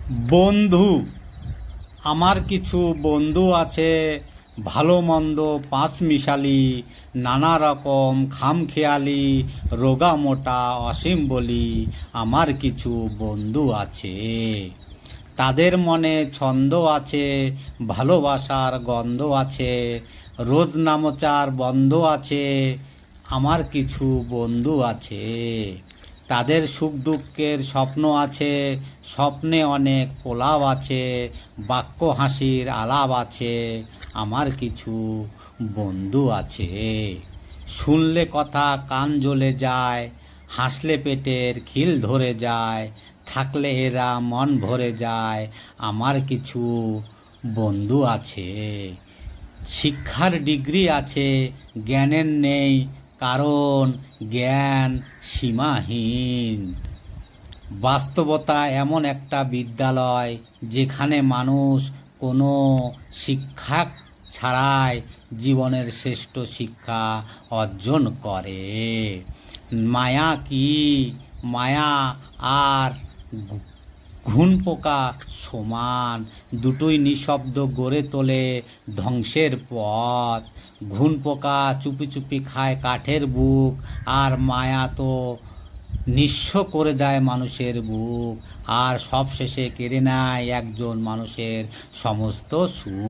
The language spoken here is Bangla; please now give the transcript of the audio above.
বন্ধু, আমার কিছু বন্ধু আছে, ভালো মন্দ পাঁচমিশালি, নানা রকম খামখেয়ালি, রোগা মোটা অসীম বলি। আমার কিছু বন্ধু আছে, তাদের মনে ছন্দ আছে, ভালোবাসার গন্ধ আছে, রোজ নামচার বন্ধ আছে। আমার কিছু বন্ধু আছে, তাদের সুখ দুঃখের স্বপ্ন আছে, স্বপ্নে অনেক পোলাও আছে, বাক্য হাসির আলাপ আছে। আমার কিছু বন্ধু আছে, শুনলে কথা কান জ্বলে যায়, হাসলে পেটের খিল ধরে যায়, থাকলে এরা মন ভরে যায়। আমার কিছু বন্ধু আছে, শিক্ষার ডিগ্রি আছে, জ্ঞানের নেই কারণ, জ্ঞান সীমাহীন। বাস্তবতা এমন একটা বিদ্যালয় যেখানে মানুষ কোনো শিক্ষা ছাড়াই জীবনের শ্রেষ্ঠ শিক্ষা অর্জন করে। মায়া কি? মায়া আর ঘুণপোকা সমান, দুটোই নিঃশব্দ গড়ে তোলে ধ্বংসের পথ। ঘুণপোকা চুপি চুপি খায় কাঠের বুক, আর মায়া তো নিঃস্ব করে দেয় মানুষের বুক, আর সবশেষে কেড়ে নেয় একজন মানুষের সমস্ত সুখ।